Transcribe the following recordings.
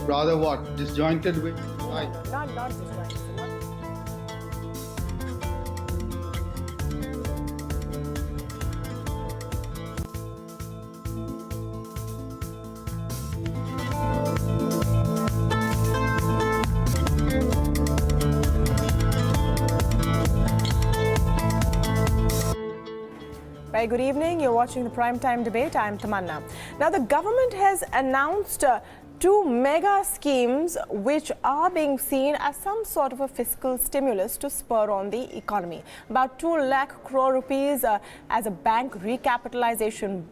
rather what? Disjointed way? Right. Not disjointed. Very good evening. You're watching the Primetime debate. I'm Tamanna. Now, the government has announced two mega schemes which are being seen as some sort of a fiscal stimulus to spur on the economy. About 2 lakh crore rupees as a bank recapitalization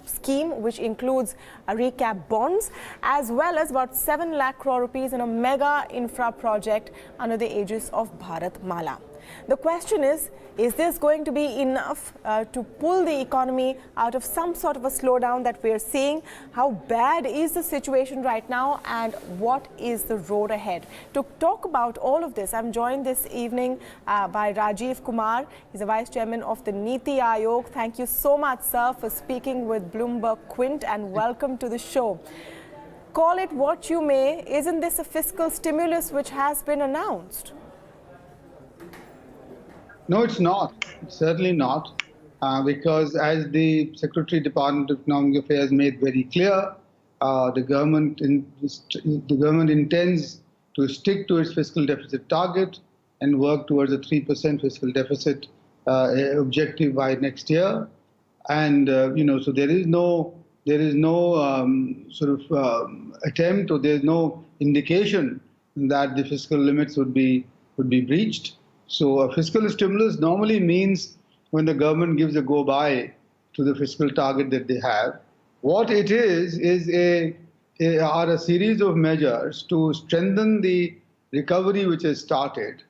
scheme, which includes recap bonds, as well as about 7 lakh crore rupees in a mega infra project under the aegis of Bharat Mala. The question is this going to be enough to pull the economy out of some sort of a slowdown that we're seeing? How bad is the situation right now, and what is the road ahead? To talk about all of this, I'm joined this evening by Rajiv Kumar. He's the Vice Chairman of the NITI Aayog. Thank you so much, sir, for speaking with Bloomberg Quint, and welcome to the show. Call it what you may, isn't this a fiscal stimulus which has been announced? No, it's not. It's certainly not, because as the Secretary Department of Economic Affairs made very clear, the government intends to stick to its fiscal deficit target and work towards a 3% fiscal deficit objective by next year. And so there is no attempt, or there is no indication that the fiscal limits would be breached. So a fiscal stimulus normally means when the government gives a go-by to the fiscal target that they have. What it is are a series of measures to strengthen the recovery which has started.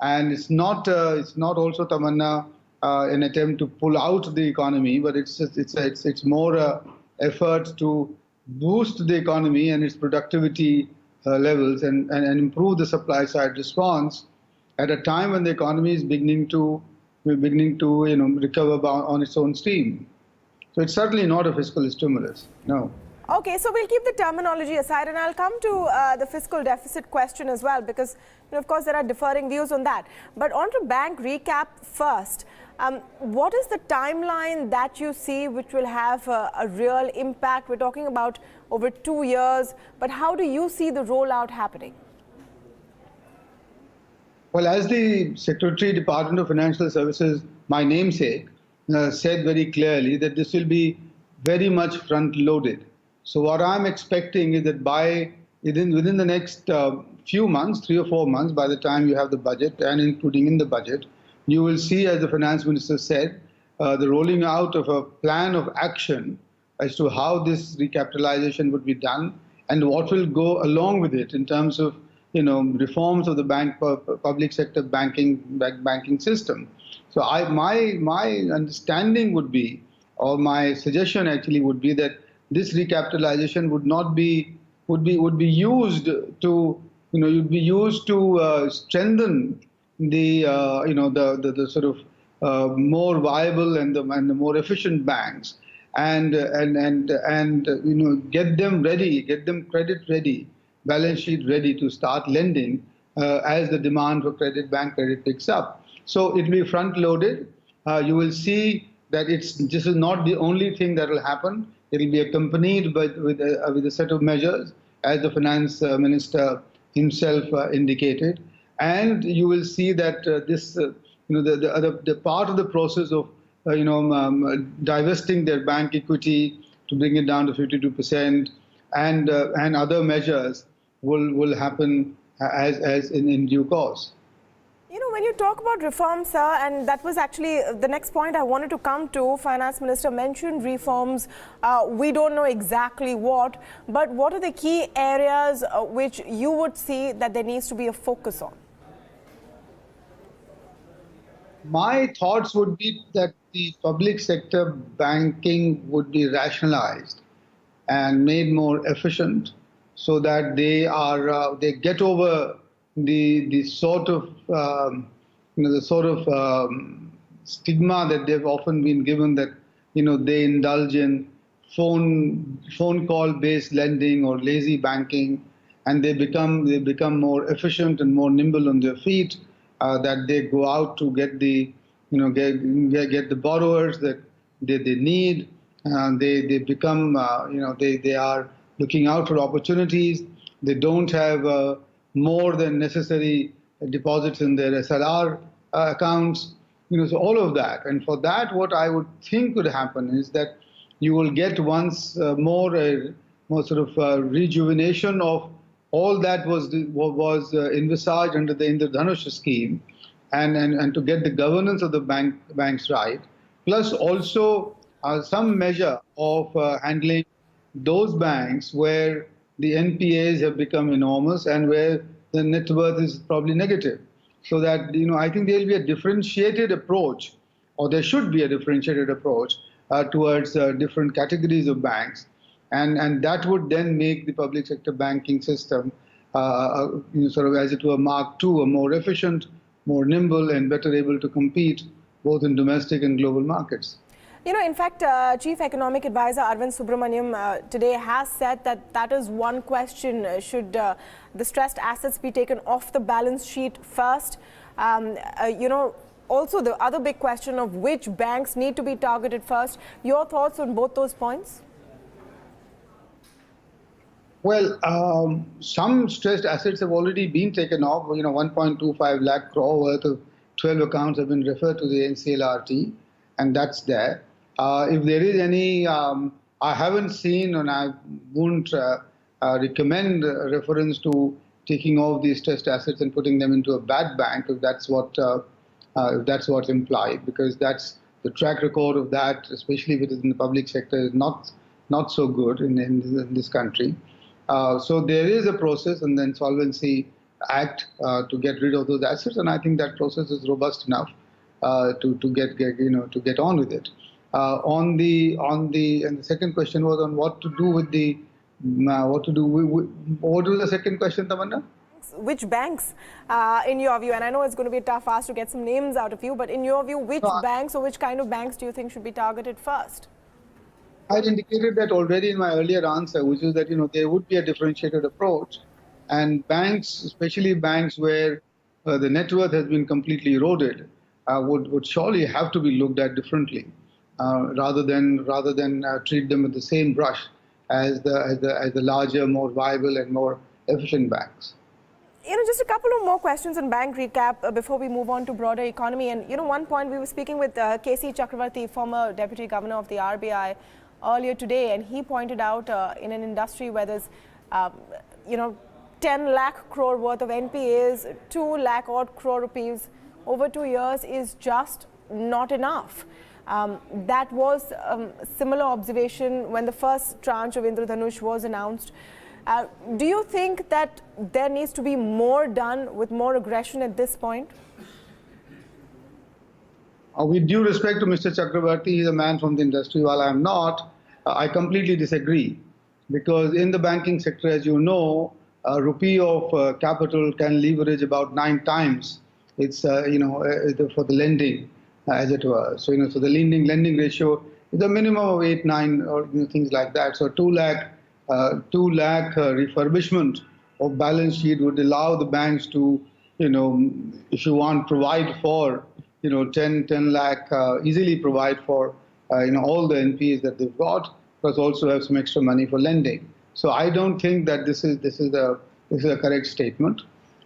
And it's not also, Tamanna, an attempt to pull out the economy, but it's more effort to boost the economy and its productivity levels and improve the supply side response at a time when the economy is beginning to recover on its own steam. So it's certainly not a fiscal stimulus, no. Okay, so we'll keep the terminology aside, and I'll come to the fiscal deficit question as well, because of course there are differing views on that. But on to bank recap first. What is the timeline that you see which will have a real impact? We're talking about over 2 years, but how do you see the rollout happening? Well, as the Secretary, Department of Financial Services, my namesake, said very clearly that this will be very much front-loaded. So what I'm expecting is that within the next few months, 3 or 4 months, by the time you have the budget and including in the budget, you will see, as the Finance Minister said, the rolling out of a plan of action as to how this recapitalization would be done and what will go along with it in terms of reforms of the public sector banking system. So my understanding would be, or my suggestion actually would be, that this recapitalization would be used to strengthen the sort of more viable and the more efficient banks, and get them ready, get them credit ready, balance sheet ready to start lending as the demand for bank credit picks up. So it will be front-loaded. You will see that this is not the only thing that will happen. It will be accompanied with a set of measures, as the Finance Minister himself indicated. And you will see that the part of the process of divesting their bank equity to bring it down to 52%, and other measures will happen as in due course. When you talk about reforms, sir, and that was actually the next point I wanted to come to. Finance Minister mentioned reforms. We don't know exactly what, but what are the key areas which you would see that there needs to be a focus on? My thoughts would be that the public sector banking would be rationalized and made more efficient, so that they get over the sort of stigma that they've often been given, that they indulge in phone call based lending or lazy banking, and they become more efficient and more nimble on their feet. That they go out to get the get the borrowers that they need. They become they are looking out for opportunities. They don't have more than necessary deposits in their SLR accounts. So all of that. And for that, what I would think could happen is that you will get once more sort of rejuvenation of all that was envisaged under the Indradhanush scheme, and to get the governance of the banks right, plus also some measure of handling those banks where the NPAs have become enormous and where the net worth is probably negative. So that, I think there will be a differentiated approach, or there should be a differentiated approach towards different categories of banks. And that would then make the public sector banking system sort of, as it were, Mark II, a more efficient, more nimble, and better able to compete both in domestic and global markets. In fact, Chief Economic Advisor Arvind Subramaniam today has said that that is one question. Should the stressed assets be taken off the balance sheet first? Also the other big question of which banks need to be targeted first. Your thoughts on both those points? Well, some stressed assets have already been taken off. 1.25 lakh crore worth of 12 accounts have been referred to the NCLRT, and that's there. If there is any, I haven't seen, and I won't recommend reference to taking off these stressed assets and putting them into a bad bank, if that's what's implied, because that's the track record of that, especially if it is in the public sector, is not so good in this country. So there is a process, and then Solvency Act to get rid of those assets, and I think that process is robust enough to get on with it. And the second question was on what to do with the what was the second question, Tamanna? Which banks, in your view, and I know it's going to be a tough ask to get some names out of you, but in your view, which banks or which kind of banks do you think should be targeted first? I had indicated that already in my earlier answer, which is that there would be a differentiated approach, and banks, especially banks where the net worth has been completely eroded, would surely have to be looked at differently, rather than treat them with the same brush as the larger, more viable and more efficient banks. Just a couple of more questions on bank recap before we move on to broader economy. And one point, we were speaking with K.C. Chakravarti, former Deputy Governor of the RBI, earlier today, and he pointed out in an industry where there's 10 lakh crore worth of NPAs, 2 lakh odd crore rupees over 2 years is just not enough. That was a similar observation when the first tranche of Indradhanush was announced. Do you think that there needs to be more done with more aggression at this point? With due respect to Mr. Chakravarti, he's a man from the industry, while I'm not. I completely disagree, because in the banking sector, as you know, a rupee of capital can leverage about 9 times its, for the lending, as it were. So, so the lending ratio is a minimum of 8, 9, or things like that. So 2 lakh refurbishment of balance sheet would allow the banks to, if you want, provide for, 10 lakh, easily provide for, all the NPAs that they've got, plus also have some extra money for lending. So I don't think that this is a correct statement,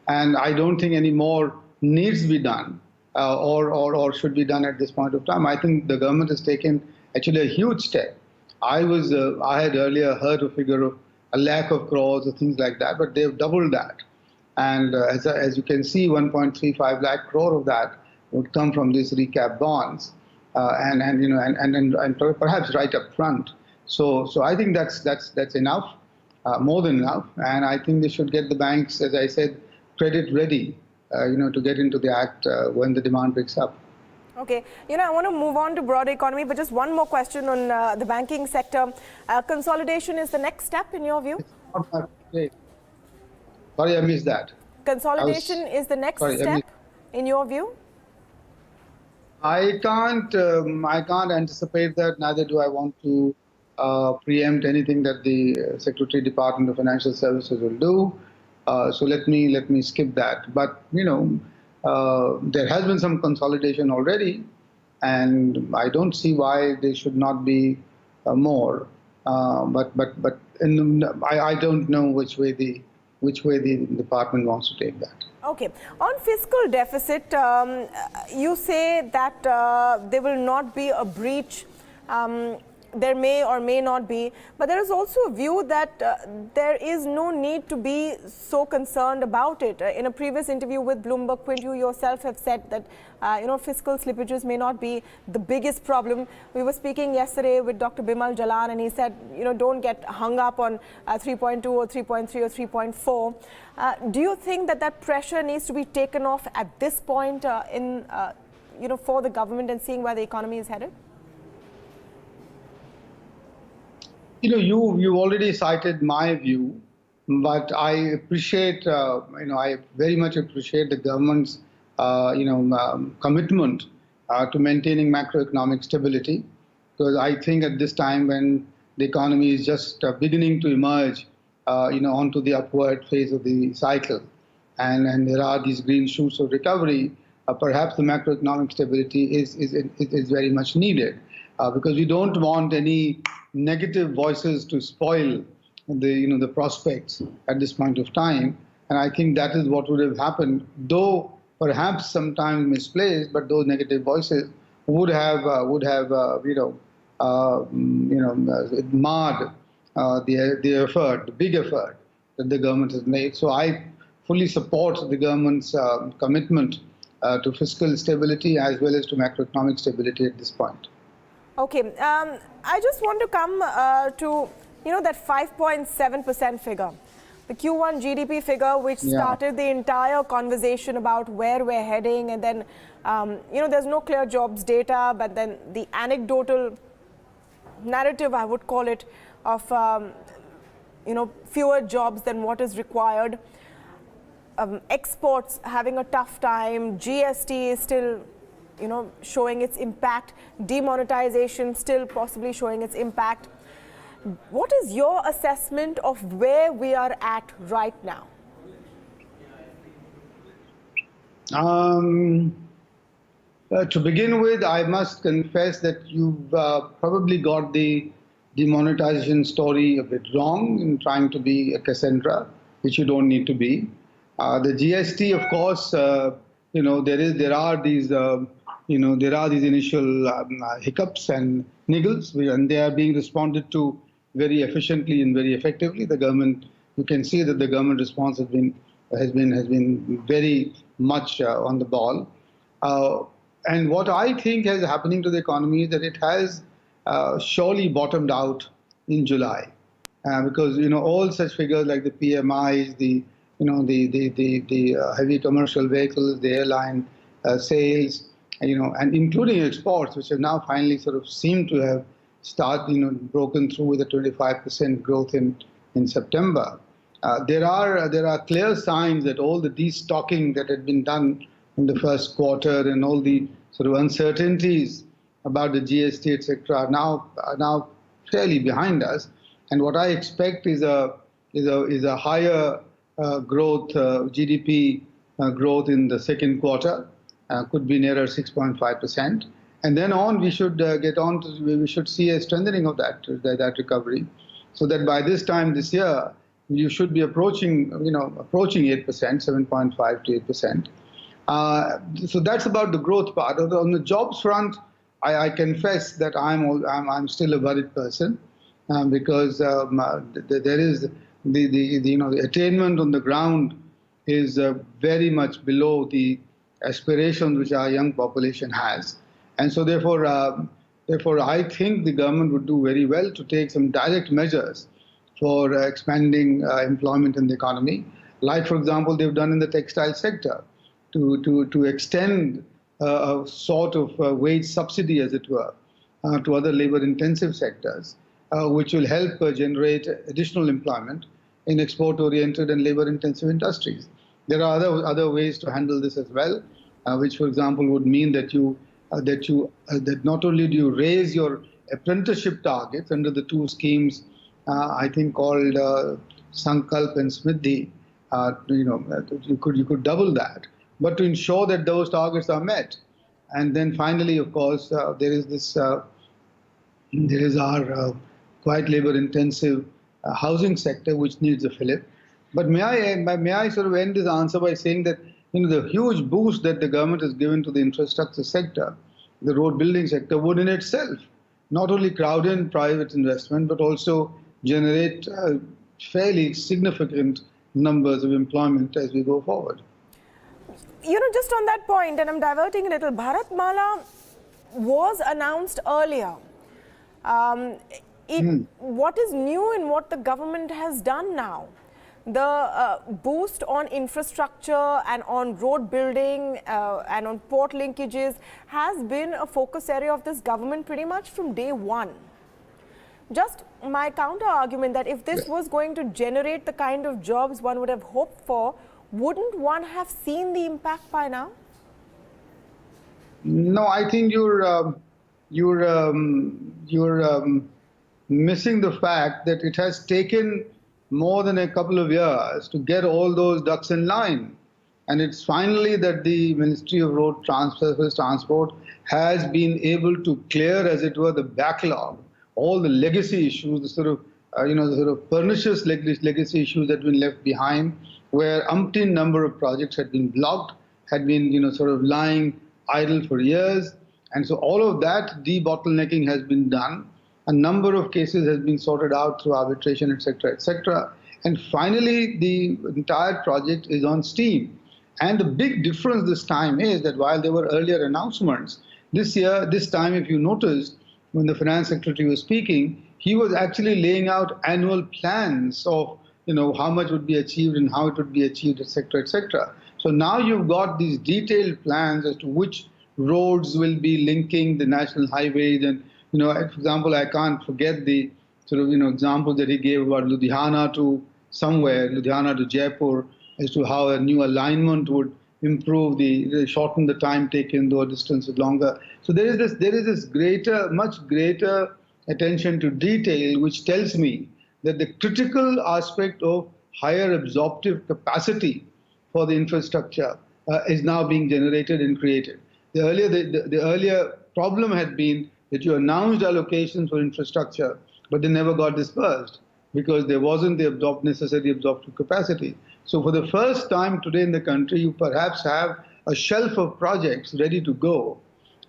and I don't think any more needs to be done or should be done at this point of time. I think the government has taken actually a huge step. I had earlier heard a figure of 1 lakh of crores or things like that, but they've doubled that. And as you can see, 1.35 lakh crore of that would come from these recap bonds, and perhaps right up front. So I think that's enough, more than enough, and I think they should get the banks, as I said, credit ready, to get into the act when the demand picks up. Okay, I want to move on to broader economy, but just one more question on the banking sector. Consolidation is the next step in your view? Sorry, I missed that. Consolidation is the next step in your view? I can't anticipate that. Neither do I want to preempt anything that the Secretary Department of Financial Services will do. So let me skip that. But there has been some consolidation already, and I don't see why there should not be more. I don't know which way the department wants to take that. Okay. On fiscal deficit, you say that there will not be a breach. There may or may not be, but there is also a view that there is no need to be so concerned about it. In a previous interview with Bloomberg, Quint, you yourself have said that fiscal slippages may not be the biggest problem. We were speaking yesterday with Dr. Bimal Jalan, and he said, don't get hung up on 3.2 or 3.3 or 3.4. Do you think that that pressure needs to be taken off at this point for the government and seeing where the economy is headed? You already cited my view, but I appreciate, I very much appreciate the government's, commitment to maintaining macroeconomic stability, because I think at this time when the economy is just beginning to emerge, onto the upward phase of the cycle, and there are these green shoots of recovery, perhaps the macroeconomic stability is very much needed, because we don't want any negative voices to spoil the prospects at this point of time, and I think that is what would have happened, though perhaps sometimes misplaced, but those negative voices would have marred the effort, the big effort that the government has made. So I fully support the government's commitment to fiscal stability as well as to macroeconomic stability at this point. Okay, I just want to come to that 5.7% figure, the Q1 GDP figure, which started the entire conversation about where we're heading, and then there's no clear jobs data, but then the anecdotal narrative, I would call it, of fewer jobs than what is required, exports having a tough time, GST is still showing its impact, demonetisation still possibly showing its impact. What is your assessment of where we are at right now? To begin with, I must confess that you've probably got the demonetization story a bit wrong in trying to be a Cassandra, which you don't need to be. The GST, of course, there are these initial hiccups and niggles, and they are being responded to very efficiently and very effectively. The government, you can see that the government response has been very much on the ball. And what I think is happening to the economy is that it has surely bottomed out in July, because all such figures like the PMIs, the heavy commercial vehicles, the airline sales, and including exports, which have now finally sort of seemed to have broken through with a 25% growth in September. There are clear signs that all the destocking that had been done in the first quarter and all the sort of uncertainties about the GST, etc., are now fairly behind us. And what I expect is a higher growth, GDP growth in the second quarter, could be nearer 6.5%. And then on, we should we should see a strengthening of that recovery, so that by this time this year, you should be approaching 8%, 7.5 to 8%. So that's about the growth part. On the jobs front, I confess that I'm still a worried person, because there is the attainment on the ground is very much below the aspirations which our young population has. And so therefore I think the government would do very well to take some direct measures for expanding employment in the economy. Like, for example, they've done in the textile sector to extend a sort of wage subsidy, as it were, to other labor-intensive sectors, which will help generate additional employment in export-oriented and labor-intensive industries. There are other ways to handle this as well, which, for example, would mean that not only do you raise your apprenticeship targets under the two schemes, I think called Sankalp and Smriddhi. You could double that, but to ensure that those targets are met. And then finally, of course, there is our quite labor-intensive housing sector, which needs a fillip. But may I sort of end this answer by saying that the huge boost that the government has given to the infrastructure sector, the road building sector, would in itself not only crowd in private investment, but also generate fairly significant numbers of employment as we go forward. Just on that point, and I'm diverting a little, Bharatmala was announced earlier. What is new in what the government has done now? The boost on infrastructure and on road building and on port linkages has been a focus area of this government pretty much from day one. Just my counter argument that if this was going to generate the kind of jobs one would have hoped for, wouldn't one have seen the impact by now? No, I think you're missing the fact that it has taken more than a couple of years to get all those ducks in line. And it's finally that the Ministry of Road Transport has been able to clear, as it were, the backlog, all the legacy issues, the sort of pernicious legacy issues that have been left behind, where umpteen number of projects had been blocked, had been sort of lying idle for years. And so all of that debottlenecking has been done. A number of cases has been sorted out through arbitration, etc., etc. And finally, the entire project is on steam. And the big difference this time is that while there were earlier announcements, this time, if you noticed, when the Finance Secretary was speaking, he was actually laying out annual plans of how much would be achieved and how it would be achieved, etc., etc. So now you've got these detailed plans as to which roads will be linking the national highways. And for example, I can't forget the sort of example that he gave about Ludhiana to Jaipur, as to how a new alignment would improve shorten the time taken, though a distance is longer. So there is this much greater attention to detail, which tells me that the critical aspect of higher absorptive capacity for the infrastructure is now being generated and created. The earlier problem had been that you announced allocations for infrastructure, but they never got dispersed because there wasn't the necessary absorptive capacity. So for the first time today in the country, you perhaps have a shelf of projects ready to go.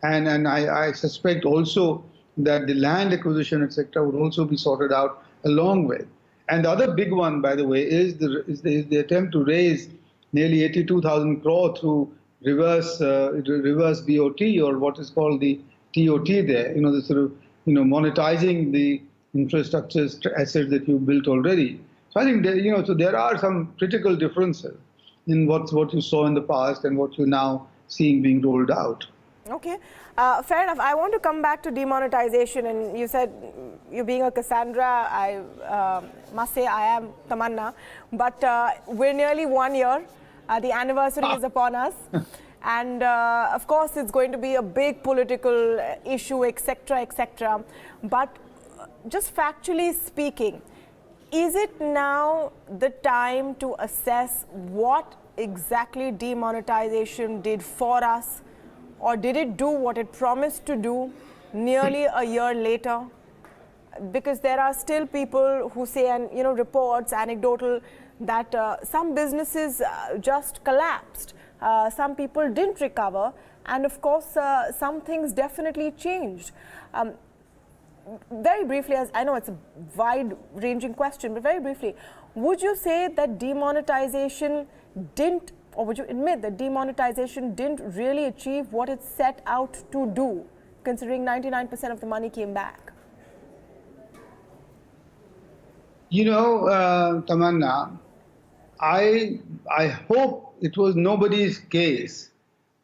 And I suspect also that the land acquisition, etc., would also be sorted out along with. And the other big one, by the way, is the attempt to raise nearly 82,000 crore through reverse BOT, or what is called the TOT there, the sort of, monetizing the infrastructure assets that you built already. So I think that, so there are some critical differences in what you saw in the past and what you're now seeing being rolled out. Okay, fair enough. I want to come back to demonetization, and you said you being a Cassandra, I must say I am Tamanna, but we're nearly 1 year. The anniversary is upon us. And of course, it's going to be a big political issue, etc., etc. But just factually speaking, is it now the time to assess what exactly demonetization did for us, or did it do what it promised to do nearly a year later? Because there are still people who say, and reports, anecdotal, that some businesses just collapsed. Some people didn't recover, and of course some things definitely changed. Very briefly, as I know it's a wide-ranging question, but very briefly, would you say that demonetization didn't, or would you admit that demonetization didn't really achieve what it set out to do, considering 99% of the money came back? Tamanna, I hope it was nobody's case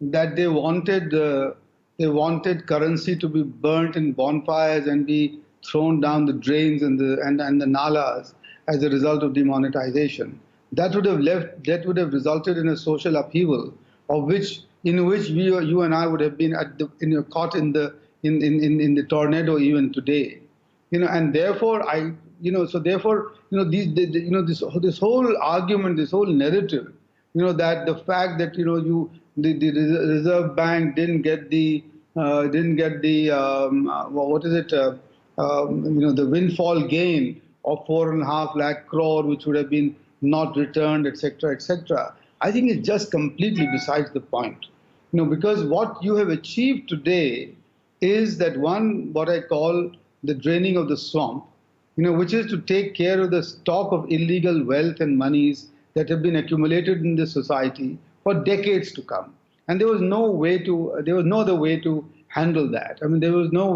that they wanted currency to be burnt in bonfires and be thrown down the drains and the nalas as a result of demonetization. That would have resulted in a social upheaval, in which you and I would have been caught in the in the tornado even today. And therefore this whole argument, this whole narrative, that the fact that the Reserve Bank didn't get the what is it the windfall gain of 4.5 lakh crore, which would have been not returned, etc., etc. I think it's just completely besides the point. Because what you have achieved today is that what I call the draining of the swamp, which is to take care of the stock of illegal wealth and monies that have been accumulated in this society for decades to come. And there was no other way to handle that. I mean, there is no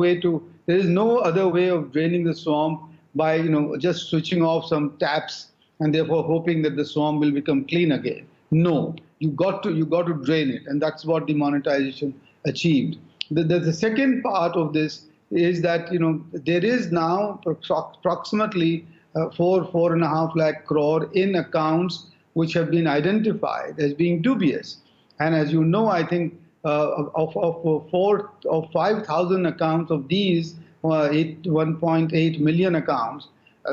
other way of draining the swamp by, just switching off some taps and therefore hoping that the swamp will become clean again. No, you got to drain it, and that's what demonetization achieved. The second part of this is that there is now approximately 4.5 lakh crore in accounts which have been identified as being dubious. And as you know, I think of 5,000 accounts of these 1.8 million accounts,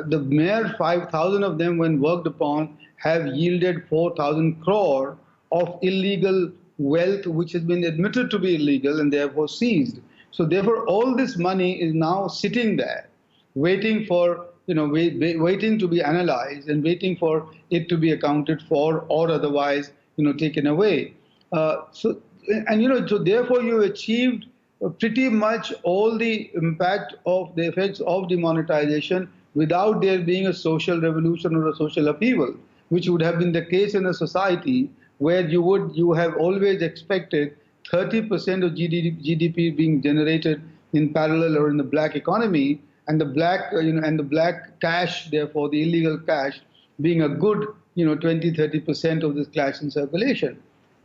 the mere 5,000 of them, when worked upon, have yielded 4,000 crore of illegal wealth, which has been admitted to be illegal and therefore seized. So therefore, all this money is now sitting there, waiting for, waiting to be analyzed and waiting for it to be accounted for or otherwise, taken away. So therefore, you achieved pretty much all the impact of the effects of demonetization without there being a social revolution or a social upheaval, which would have been the case in a society where you have always expected 30% of GDP being generated in parallel or in the black economy, and the black cash, therefore the illegal cash, being a good 20-30% of this cash in circulation.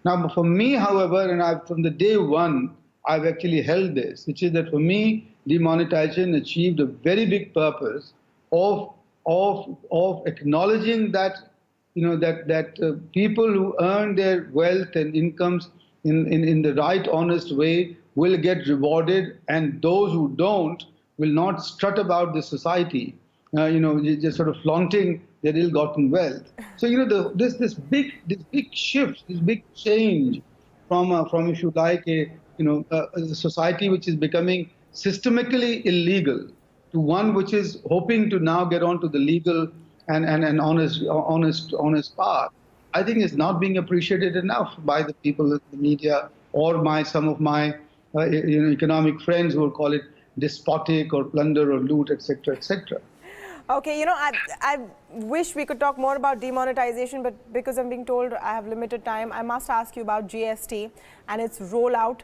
Now, for me, however, and from the day one, I've actually held this, which is that for me, demonetization achieved a very big purpose of acknowledging that people who earn their wealth and incomes in the right, honest way will get rewarded, and those who don't will not strut about the society, just sort of flaunting their ill-gotten wealth. So this big shift, this big change from if you like a society which is becoming systemically illegal to one which is hoping to now get onto the legal and honest path, I think is not being appreciated enough by the people in the media or some of my economic friends who will call it despotic or plunder or loot, etc., etc. Okay, I wish we could talk more about demonetization, but because I'm being told I have limited time, I must ask you about GST and its rollout.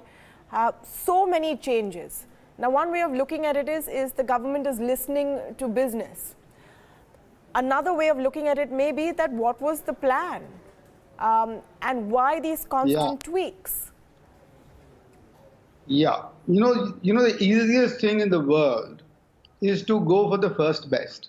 So many changes. Now, one way of looking at it is the government is listening to business. Another way of looking at it may be that what was the plan and why these constant tweaks? Yeah, the easiest thing in the world is to go for the first best.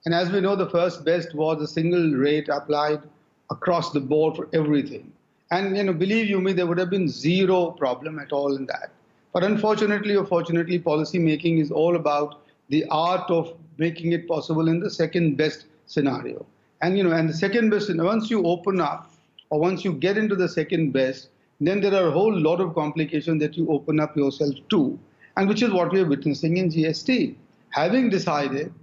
And as we know, the first best was a single rate applied across the board for everything. And believe you me, there would have been zero problem at all in that. But unfortunately or fortunately, policy making is all about the art of making it possible in the second best scenario. And and the second best, once you open up or once you get into the second best, then there are a whole lot of complications that you open up yourself to, and which is what we are witnessing in GST. Having decided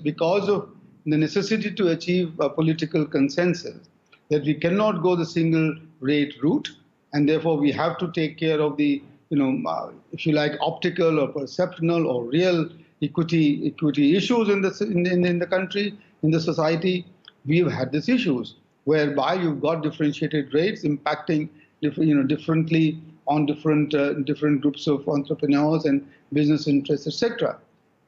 because of the necessity to achieve a political consensus, that we cannot go the single rate route, and therefore we have to take care of the, if you like, optical or perceptional or real equity issues in the country, in the society. We have had these issues whereby you've got differentiated rates impacting differently on different groups of entrepreneurs and business interests, etc.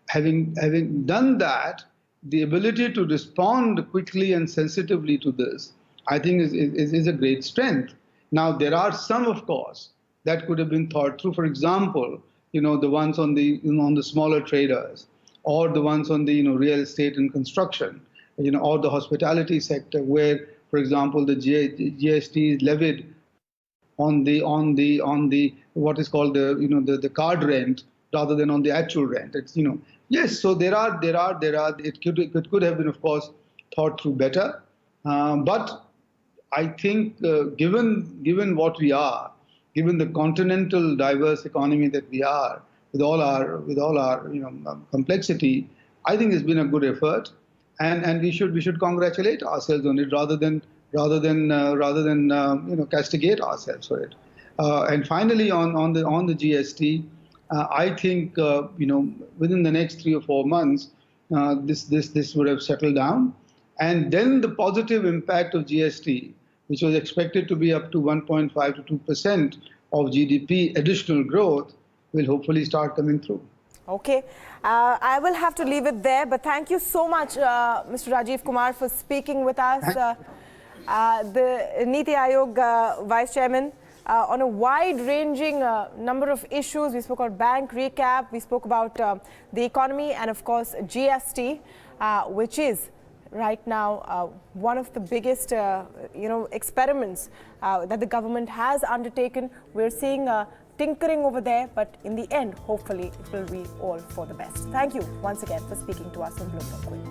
Having done that, the ability to respond quickly and sensitively to this, I think, is a great strength. Now, there are some, of course, that could have been thought through. For example, the ones on the smaller traders, or the ones on the real estate and construction, or the hospitality sector, where, for example, the GST is levied on the what is called the card rent rather than on the actual rent. It's, yes. So there are. It could have been, of course, thought through better, but I think given what we are, given the continental diverse economy that we are, with all our complexity, I think it's been a good effort, and we should congratulate ourselves on it rather than castigate ourselves for it. And finally, on the GST, I think within the next 3 or 4 months, this would have settled down, and then the positive impact of GST, which was expected to be up to 1.5 to 2% of GDP additional growth, will hopefully start coming through. Okay. I will have to leave it there, but thank you so much, Mr. Rajiv Kumar, for speaking with us, the NITI Aayog Vice Chairman, on a wide-ranging number of issues. We spoke about bank recap, we spoke about the economy, and of course GST, which is right now one of the biggest experiments that the government has undertaken. We're seeing tinkering over there, but in the end, hopefully it will be all for the best. Thank you once again for speaking to us on Bloomberg Quint.